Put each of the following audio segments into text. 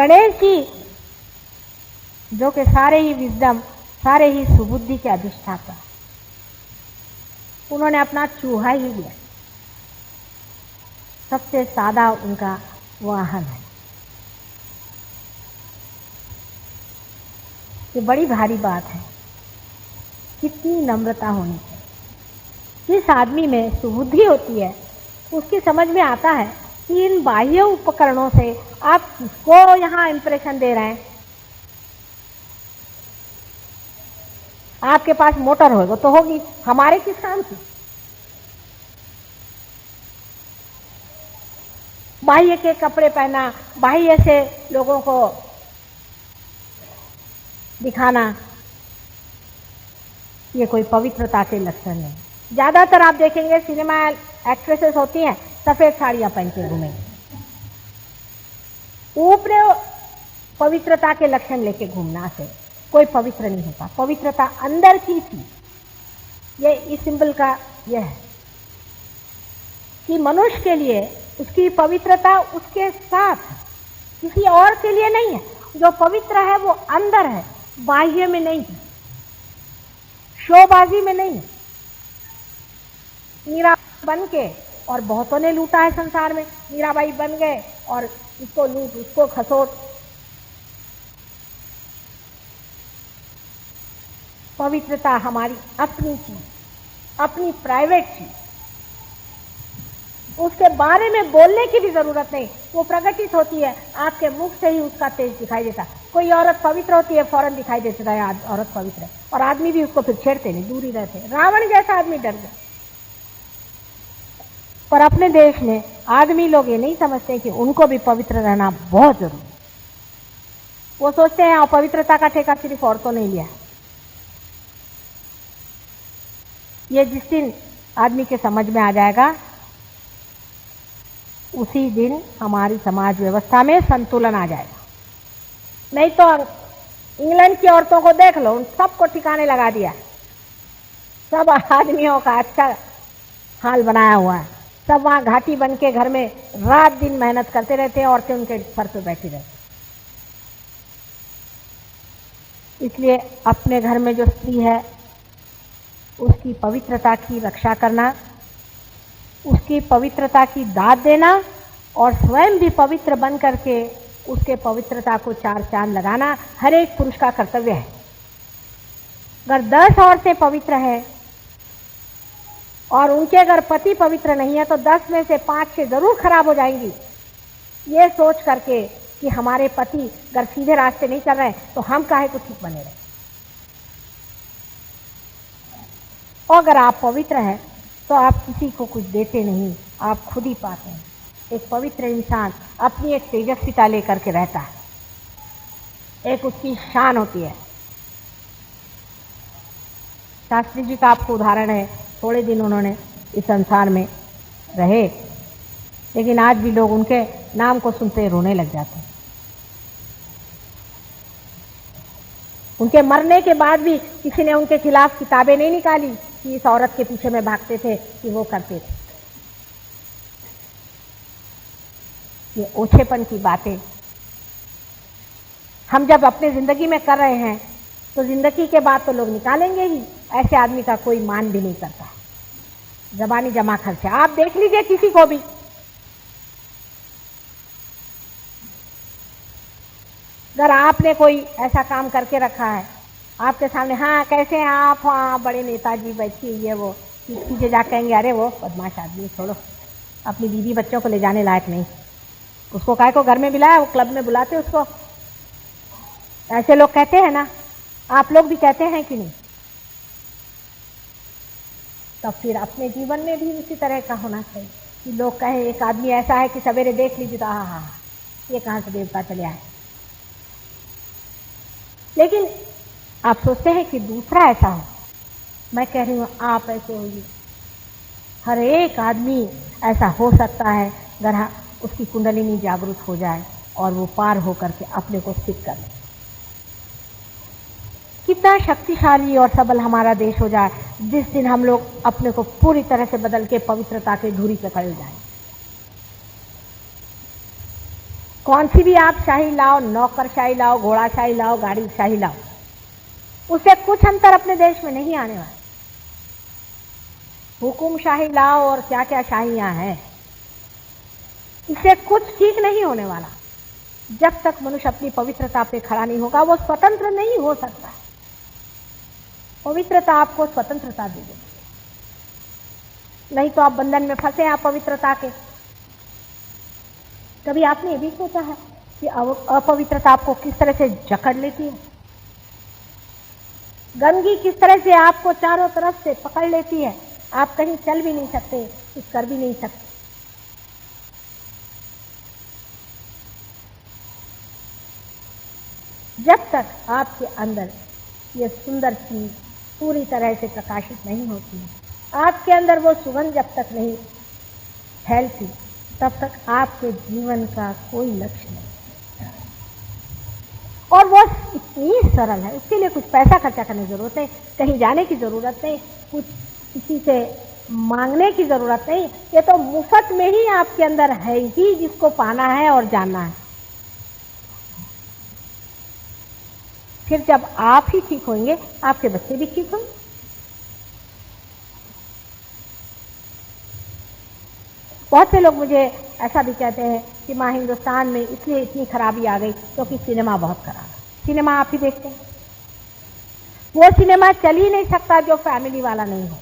गणेश जी जो कि सारे ही विजडम, सारे ही सुबुद्धि के अधिष्ठाता, उन्होंने अपना चूहा ही लिया। सबसे सादा उनका वाहन है। ये बड़ी भारी बात है। कितनी नम्रता होनी चाहिए। जिस आदमी में सुबुद्धि होती है उसकी समझ में आता है कि इन बाह्य उपकरणों से आप किसको यहाँ इंप्रेशन दे रहे हैं। आपके पास मोटर होगा तो होगी, हमारे किस काम की। बाह्य के कपड़े पहना, बाह्य से लोगों को दिखाना, ये कोई पवित्रता के लक्षण नहीं। ज्यादातर आप देखेंगे सिनेमा एक्ट्रेसेस होती हैं सफेद साड़ियां पहन के घूमेंगे, ऊपर पवित्रता के लक्षण लेके घूमना से कोई पवित्र नहीं होता। पवित्रता अंदर की थी। ये इस सिंबल का यह है कि मनुष्य के लिए उसकी पवित्रता उसके साथ, किसी और के लिए नहीं है। जो पवित्र है वो अंदर है, बाह्य में नहीं है, शोबाजी में नहीं है। मीरा बन के, और बहुतों ने लूटा है संसार में, मीराबाई बन गए और इसको लूट उसको खसोट। पवित्रता हमारी अपनी चीज, अपनी प्राइवेट चीज, उसके बारे में बोलने की भी जरूरत नहीं, वो प्रकटित होती है। आपके मुख से ही उसका तेज दिखाई देता। कोई औरत पवित्र होती है फौरन दिखाई देता है औरत पवित्र है, और आदमी भी उसको फिर छेड़ते नहीं, दूर ही रहते। रावण जैसा आदमी डर गया। पर अपने देश में आदमी लोग ये नहीं समझते कि उनको भी पवित्र रहना बहुत जरूरी है। वो सोचते हैं अपवित्रता का ठेका सिर्फ औरतों ने लिया। ये जिस दिन आदमी के समझ में आ जाएगा उसी दिन हमारी समाज व्यवस्था में संतुलन आ जाएगा। नहीं तो इंग्लैंड की औरतों को देख लो, उन सबको ठिकाने लगा दिया। सब आदमियों का अच्छा हाल बनाया हुआ है। सब वहां घाटी बन के घर में रात दिन मेहनत करते रहते हैं, औरतें उनके सर पे बैठी रहती। इसलिए अपने घर में जो स्त्री है उसकी पवित्रता की रक्षा करना, उसकी पवित्रता की दाद देना, और स्वयं भी पवित्र बन करके उसके पवित्रता को चार चांद लगाना हर एक पुरुष का कर्तव्य है। अगर 10 औरतें पवित्र है और उनके अगर पति पवित्र नहीं है तो 10 में से 5-6 जरूर खराब हो जाएंगी। ये सोच करके कि हमारे पति अगर सीधे रास्ते नहीं चल रहे तो हम काहे को ठीक बने रहे। और अगर आप पवित्र हैं तो आप किसी को कुछ देते नहीं, आप खुद ही पाते हैं। एक पवित्र इंसान अपनी एक तेजस्विता लेकर के रहता है, एक उसकी शान होती है। शास्त्री जी का आपको उदाहरण है, थोड़े दिन उन्होंने इस संसार में रहे, लेकिन आज भी लोग उनके नाम को सुनते रोने लग जाते हैं। उनके मरने के बाद भी किसी ने उनके खिलाफ किताबें नहीं निकाली कि इस औरत के पीछे में भागते थे, कि वो करते थे। ये ओछेपन की बातें हम जब अपनी जिंदगी में कर रहे हैं तो जिंदगी के बाद तो लोग निकालेंगे ही। ऐसे आदमी का कोई मान भी नहीं करता। जबानी जमा खर्चा आप देख लीजिए किसी को भी। अगर आपने कोई ऐसा काम करके रखा है आपके सामने, हाँ कैसे हैं आप, हाँ बड़े नेताजी बैठिए, ये वो, पीछे जा कहेंगे अरे वो बदमाश आदमी, छोड़ो, अपनी बीवी बच्चों को ले जाने लायक नहीं, उसको काहे को घर में बुलाया, वो क्लब में बुलाते उसको। ऐसे लोग कहते हैं ना, आप लोग भी कहते हैं कि नहीं? तब फिर अपने जीवन में भी उसी तरह का होना चाहिए कि लोग कहें एक आदमी ऐसा है कि सवेरे देख लीजिए तो हाँ हाँ ये कहाँ से देवता चले आए। लेकिन आप सोचते हैं कि दूसरा ऐसा हो। मैं कह रही हूं आप ऐसे होइए। हर एक आदमी ऐसा हो सकता है अगर उसकी कुंडलिनी जागृत हो जाए और वो पार होकर के अपने को स्थित कर ले। कितना शक्तिशाली और सबल हमारा देश हो जाए जिस दिन हम लोग अपने को पूरी तरह से बदल के पवित्रता के धुरी पे खड़े हो जाए। कौन सी भी आप शाही लाओ, नौकरशाही लाओ, घोड़ाशाही लाओ, गाड़ी शाही लाओ, उससे कुछ अंतर अपने देश में नहीं आने वाला। हुकुमशाही लाओ और क्या क्या शाहियां हैं, इससे कुछ ठीक नहीं होने वाला। जब तक मनुष्य अपनी पवित्रता पे खड़ा नहीं होगा वो स्वतंत्र नहीं हो सकता। पवित्रता आपको स्वतंत्रता दे देगी, नहीं तो आप बंधन में फंसे हैं अपवित्रता के। कभी आपने ये भी सोचा है कि अपवित्रता आपको किस तरह से जकड़ लेती है? गंदगी किस तरह से आपको चारों तरफ से पकड़ लेती है, आप कहीं चल भी नहीं सकते, कुछ कर भी नहीं सकते। जब तक आपके अंदर ये सुंदर चीज पूरी तरह से प्रकाशित नहीं होती है, आपके अंदर वो सुगंध जब तक नहीं फैलती, तब तक आपके जीवन का कोई लक्ष्य नहीं। और वो इतनी सरल है, उसके लिए कुछ पैसा खर्चा करने की जरूरत नहीं, कहीं जाने की जरूरत नहीं, कुछ किसी से मांगने की जरूरत नहीं। ये तो मुफ्त में ही आपके अंदर है ही, जिसको पाना है और जानना है। फिर जब आप ही ठीक होंगे, आपके बच्चे भी ठीक होंगे। बहुत से लोग मुझे ऐसा भी कहते हैं कि माँ हिंदुस्तान में इसलिए इतनी खराबी आ गई क्योंकि सिनेमा बहुत खराब है। सिनेमा आप ही देखते हैं, वो सिनेमा चल ही नहीं सकता जो फैमिली वाला नहीं हो।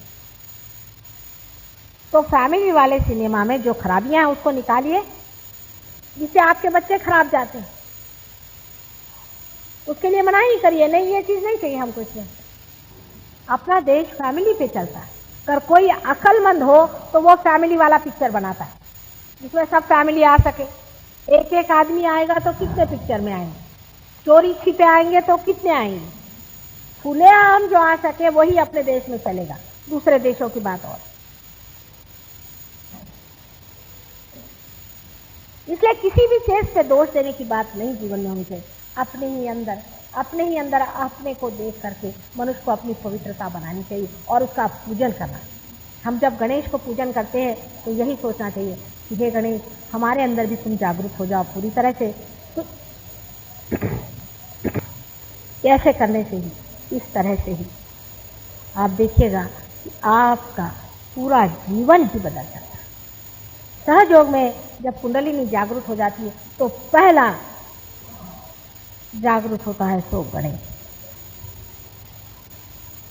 तो फैमिली वाले सिनेमा में जो खराबियां हैं उसको निकालिए, जिससे आपके बच्चे खराब जाते हैं। उसके लिए मना ही करिए, नहीं ये चीज नहीं चाहिए हमको। इसमें अपना देश फैमिली पे चलता है। अगर कोई अक्लमंद हो तो वो फैमिली वाला पिक्चर बनाता है जिसमें सब फैमिली आ सके। एक एक आदमी आएगा तो कितने पिक्चर में आएंगे, चोरी छिपे आएंगे तो कितने आएंगे। खुलेआम जो आ सके वही अपने देश में चलेगा, दूसरे देशों की बात और। इसलिए किसी भी चीज पे दोष देने की बात नहीं जीवन में होनी चाहिए। अपने ही अंदर अपने को देख करके मनुष्य को अपनी पवित्रता बनानी चाहिए और उसका पूजन करना। हम जब गणेश को पूजन करते हैं तो यही सोचना चाहिए कि हे गणेश, हमारे अंदर भी तुम जागरूक हो जाओ पूरी तरह से। तो कैसे करने से ही, इस तरह से ही आप देखिएगा कि आपका पूरा जीवन ही बदल जाता है। सहयोग में जब कुंडलिनी जागरूक हो जाती है तो पहला जागरूक होता है सो गणेश।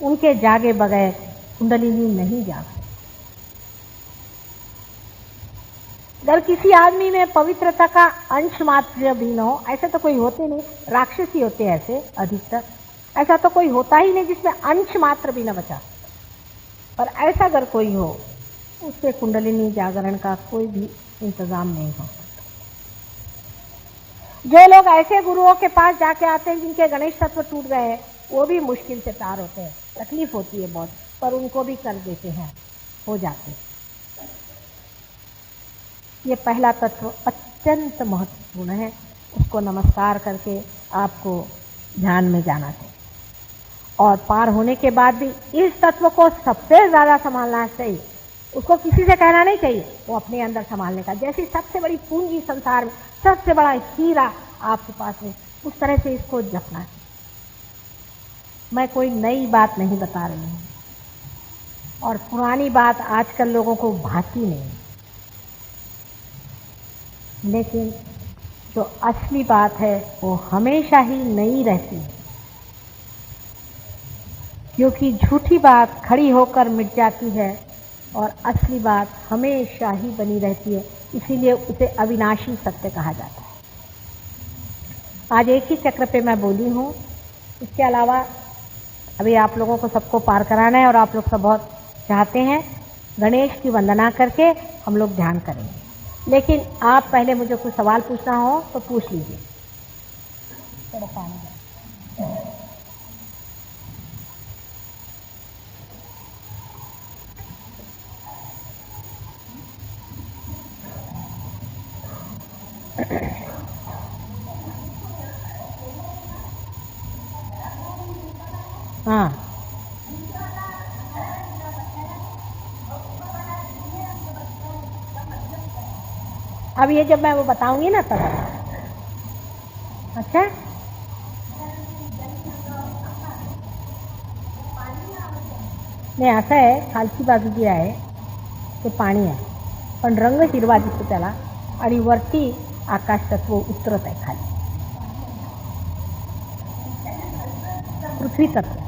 उनके जागे बगैर कुंडलिनी नहीं जागती। अगर किसी आदमी में पवित्रता का अंश मात्र भी न हो, ऐसे तो कोई होते नहीं, राक्षसी होते हैं ऐसे अधिकतर, ऐसा तो कोई होता ही नहीं जिसमें अंश मात्र भी न बचा। और ऐसा अगर कोई हो, उससे कुंडलिनी जागरण का कोई भी इंतजाम नहीं हो। जो लोग ऐसे गुरुओं के पास जाके आते हैं जिनके गणेश तत्व टूट गए हैं, वो भी मुश्किल से पार होते हैं, तकलीफ होती है बहुत, पर उनको भी कर देते हैं, हो जाते हैं। ये पहला तत्व अत्यंत महत्वपूर्ण है, उसको नमस्कार करके आपको ध्यान में जाना चाहिए। और पार होने के बाद भी इस तत्व को सबसे ज्यादा संभालना चाहिए। उसको किसी से कहना नहीं चाहिए, वो अपने अंदर संभालने का। जैसी सबसे बड़ी पूंजी संसार में, सबसे बड़ा हीरा आपके पास है, उस तरह से इसको जपना है। मैं कोई नई बात नहीं बता रही हूँ और पुरानी बात आजकल लोगों को भाती नहीं, लेकिन जो असली बात है वो हमेशा ही नई रहती है, क्योंकि झूठी बात खड़ी होकर मिट जाती है और असली बात हमेशा ही बनी रहती है। इसीलिए उसे अविनाशी सत्य कहा जाता है। आज एक ही चक्र पे मैं बोली हूँ, इसके अलावा अभी आप लोगों को सबको पार कराना है और आप लोग सब बहुत चाहते हैं। गणेश की वंदना करके हम लोग ध्यान करेंगे, लेकिन आप पहले मुझे कुछ सवाल पूछना हो तो पूछ लीजिए। थोड़ा पानी हाँ, अब ये जब मैं वो बताऊंगी ना तब अच्छा, नाही असं आहे, खालची बाजू जी आहे ते पाणी आहे, पण रंग हिरवा दिसतो त्याला आणि वरती आकाश तत्व उतरत आहे खाली. पृथ्वी तत्व,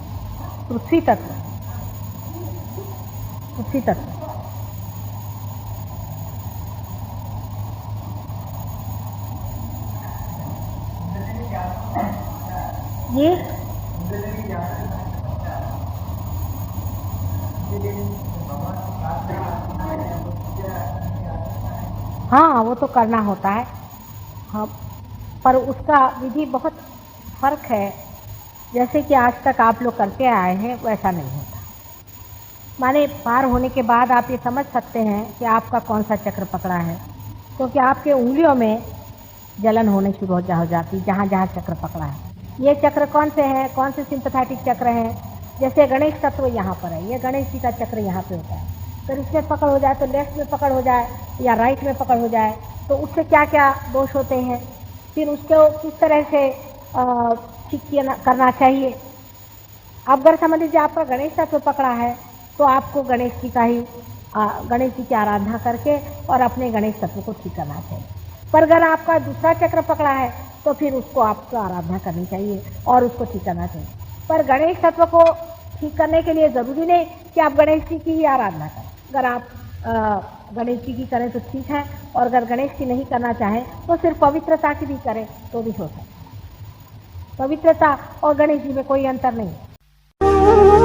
पृथ्वी तत्व, पृथ्वी तत्व. ये हाँ, वो तो करना होता है. हाँ, पर उसका विधि बहुत फर्क है. जैसे कि आज तक आप लोग करते आए हैं वैसा नहीं होता. माने पार होने के बाद आप ये समझ सकते हैं कि आपका कौन सा चक्र पकड़ा है, क्योंकि आपके उंगलियों में जलन होने शुरू हो जाती जहाँ जहाँ चक्र पकड़ा है. ये चक्र कौन से हैं, कौन से सिंपैथेटिक चक्र हैं. जैसे गणेश तत्व यहाँ पर है, ये गणेश जी का चक्र यहाँ पे होता है. फिर इसमें पकड़ हो जाए तो लेफ्ट में पकड़ हो जाए या राइट में पकड़ हो जाए तो उससे क्या क्या दोष होते हैं, फिर उसको किस तरह से ठीक करना चाहिए. अब अगर समझ लीजिए आपका गणेश तत्व पकड़ा है तो आपको गणेश जी का ही गणेश जी की आराधना करके और अपने गणेश तत्व को ठीक करना चाहिए. पर अगर आपका दूसरा चक्र पकड़ा है तो फिर उसको आपको आराधना करनी चाहिए और उसको ठीक करना चाहिए. पर गणेश तत्व को ठीक करने के लिए ज़रूरी नहीं कि आप गणेश जी की ही आराधना करें. अगर आप गणेश जी की करें तो ठीक है, और अगर गणेश जी नहीं करना चाहें तो सिर्फ पवित्रता की भी करें तो भी हो सकता है. पवित्रता और गणेश जी में कोई अंतर नहीं.